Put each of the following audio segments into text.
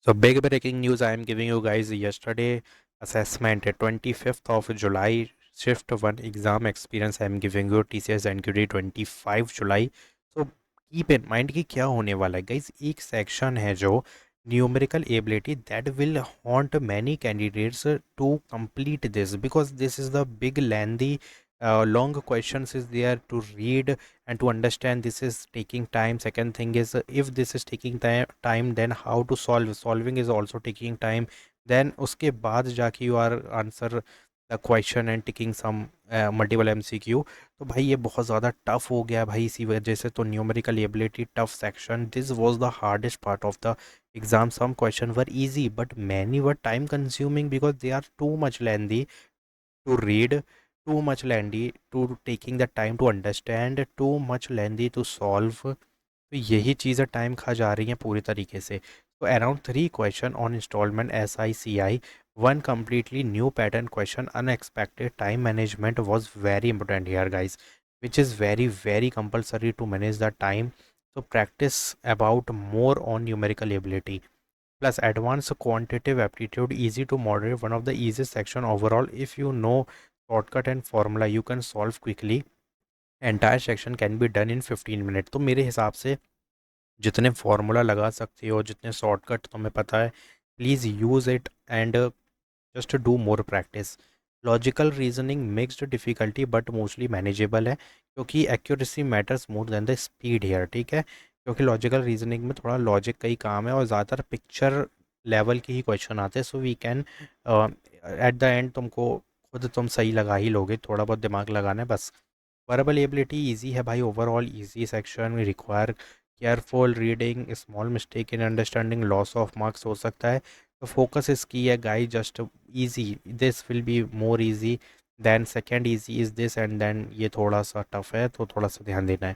So big breaking news I am giving you guys yesterday assessment 25th of July shift 1 exam experience I am giving you TCS NQT 25 July. So keep in mind कि क्या होने वाला है guys. एक section है जो numerical ability that will haunt many candidates to complete this because this is the big lengthy long questions is there to read and to understand. This is taking time. Second thing is if this is taking time then how to solving is also taking time. Then uske baad जाके you are answer the question and taking some multiple MCQ. तो भाई ये बहुत ज़्यादा tough हो गया भाई इसी वजह से. तो numerical ability tough section, this was the hardest part of the exam. Some question were easy but many were time consuming because they are too much lengthy to read, too much lengthy to taking the time to understand, too much lengthy to solve. तो यही चीज़ें time खा जा रही हैं पूरी तरीके से. तो around 3 question on installment SICI, one completely new pattern question, unexpected time management was very important here guys, which is very compulsory to manage the time. So practice about more on numerical ability plus advanced quantitative aptitude, easy to moderate, one of the easiest section overall. If you know shortcut and formula you can solve quickly. Entire section can be done in 15 minutes. तो मेरे हिसाब से जितने formula लगा सकते हो, जितने shortcut तुम्हें पता है, please use it and just do more practice. Logical reasoning mixed difficulty but mostly manageable है क्योंकि accuracy matters more than the speed here. ठीक है, क्योंकि लॉजिकल रीजनिंग में थोड़ा लॉजिक का ही काम है और ज़्यादातर पिक्चर लेवल के ही क्वेश्चन आते हैं. So we can at the end तुमको खुद तुम सही लगा ही लोगे, थोड़ा बहुत दिमाग लगाना है बस. वर्बल एबिलिटी इजी है भाई, ओवरऑल इजी सेक्शन में require careful reading, small mistake in understanding, loss of marks हो सकता है. तो फोकस इस की है guys, just easy, this will be more easy than second easy is this and then ये थोड़ा सा टफ है तो थोड़ा सा ध्यान देना है.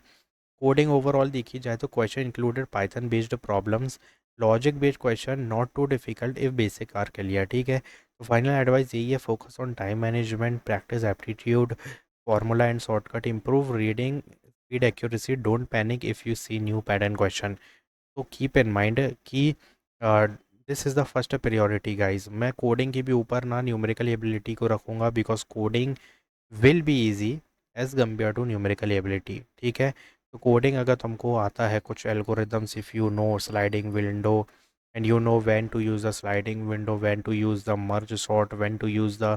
कोडिंग ओवरऑल देखी जाए तो question included python based problems, logic based question, not too difficult if basic are clear. ठीक है, तो फाइनल एडवाइस यही है, focus on time management, practice aptitude, formula and shortcut, improve reading, speed, accuracy, don't panic if you see new pattern question. तो keep in mind कि this is the first priority guys. मैं coding के भी ऊपर ना numerical ability को रखूँगा because coding will be easy as compare to numerical ability. ठीक है, तो कोडिंग अगर तुमको आता है कुछ algorithms, if you know sliding window and you know when to use the sliding window, when to use the merge sort, when to use the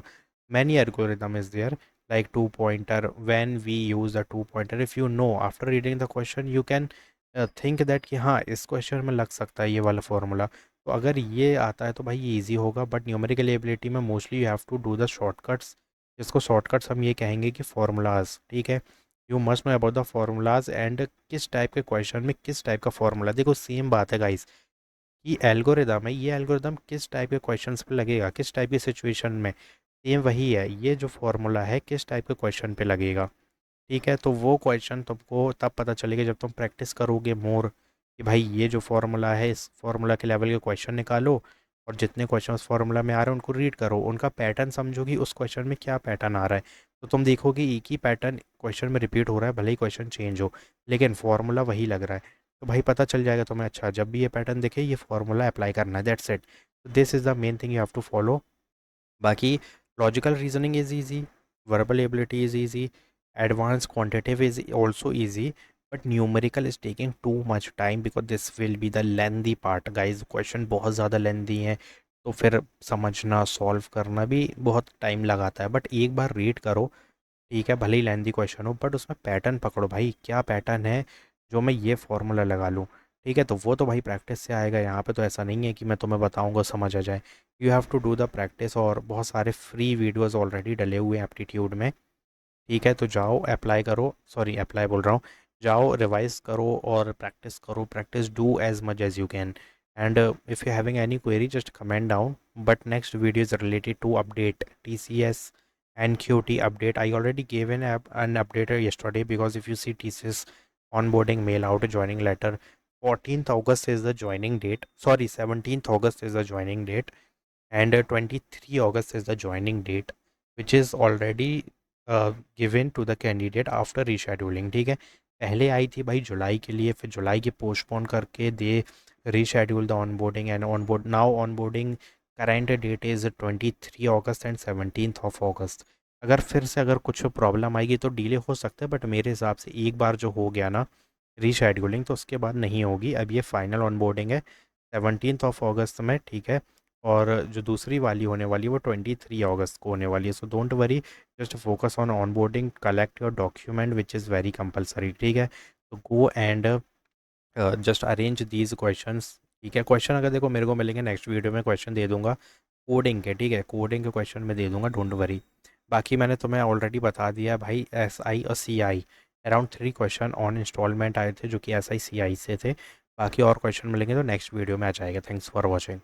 many algorithm is there like two pointer, when we use the two pointer. If you know after reading the question you can think that कि हाँ इस question में लग सकता है ये वाला formula. तो अगर ये आता है तो भाई ये इजी होगा. बट न्यूमेरिकल एबिलिटी में mostly you have to do the shortcuts, जिसको शॉर्टकट्स हम ये कहेंगे कि फार्मूलाज. ठीक है, you must know about the formulas and किस टाइप के क्वेश्चन में किस टाइप का फार्मूला. देखो सेम बात है गाइस, ये एल्गोरिदम है, ये एल्गोरिदम किस टाइप के क्वेश्चंस पे लगेगा, किस टाइप की सिचुएशन में, सेम वही है. ये जो फॉर्मूला है किस टाइप के क्वेश्चन पे लगेगा. ठीक है, तो वो क्वेश्चन तुमको तब पता चलेगा जब तुम प्रैक्टिस करोगे मोर कि भाई ये जो फार्मूला है इस फार्मूला के लेवल के क्वेश्चन निकालो और जितने क्वेश्चन उस फार्मूला में आ रहे हैं उनको रीड करो, उनका पैटर्न समझोगी उस क्वेश्चन में क्या पैटर्न आ रहा है. तो तुम देखोगे एक ही पैटर्न क्वेश्चन में रिपीट हो रहा है, भले ही क्वेश्चन चेंज हो लेकिन फार्मूला वही लग रहा है. तो भाई पता चल जाएगा तुम्हें, अच्छा जब भी ये पैटर्न दिखे ये फार्मूला अप्लाई करना है, that's it. This is the main thing you have to follow. बाकी logical reasoning is easy, verbal ability is easy, advanced quantitative is also easy, but numerical is taking too much time because this will be the lengthy part guys. Question बहुत ज़्यादा लेंदी हैं तो फिर समझना solve करना भी बहुत टाइम लगाता है. बट एक बार रीड करो, ठीक है, भले ही लेंदी क्वेश्चन हो बट उसमें पैटर्न पकड़ो भाई, क्या पैटर्न है जो मैं ये फॉर्मूला लगा लूँ. ठीक है, तो वो तो भाई प्रैक्टिस से आएगा. यहाँ पे तो ऐसा नहीं है कि मैं तुम्हें बताऊँगा समझ आ जाए. You have to do the practice और बहुत सारे फ्री वीडियोज़ ऑलरेडी डले हुए हैं एप्टीट्यूड में. ठीक है, तो जाओ अप्लाई करो, सॉरी अप्लाई बोल रहा हूँ, जाओ रिवाइज करो और प्रैक्टिस करो. Practice do as much as you can and if you having any query just comment down. But next video is related to update TCS NQT update. I already gave an update yesterday because if you see TCS onboarding mail out joining letter, 14th August is the joining date, sorry 17th August is the joining date and 23 August is the joining date which is already given to the candidate after rescheduling. ठीक है, पहले आई थी भाई जुलाई के लिए, फिर जुलाई की postpone करके दे reschedule the onboarding and onboard now. Onboarding current date is 23 August and 17th of अगस्त. अगर फिर से अगर कुछ प्रॉब्लम आएगी तो डिले हो सकता है, बट मेरे हिसाब से एक बार जो हो गया ना रीशेड्यूलिंग, तो उसके बाद नहीं होगी. अब ये फाइनल ऑनबोर्डिंग है 17th ऑफ अगस्त में, ठीक है. और जो दूसरी वाली होने वाली है वो 23 अगस्त को होने वाली है. So don't worry, just focus on onboarding, collect your document which is very compulsory, ठीक है. तो go and just arrange these questions, ठीक है. क्वेश्चन अगर देखो मेरे को मिलेंगे नेक्स्ट वीडियो में, क्वेश्चन दे दूंगा कोडिंग के, ठीक है. कोडिंग के क्वेश्चन में दे दूंगा, डोंट वरी. बाकी मैंने तुम्हें ऑलरेडी बता दिया भाई, एस आई और सी आई अराउंड 3 क्वेश्चन ऑन इंस्टॉलमेंट आए थे जो कि एस आई सी आई से थे. बाकी और क्वेश्चन मिलेंगे तो नेक्स्ट वीडियो में आ जाएगा. Thanks for watching.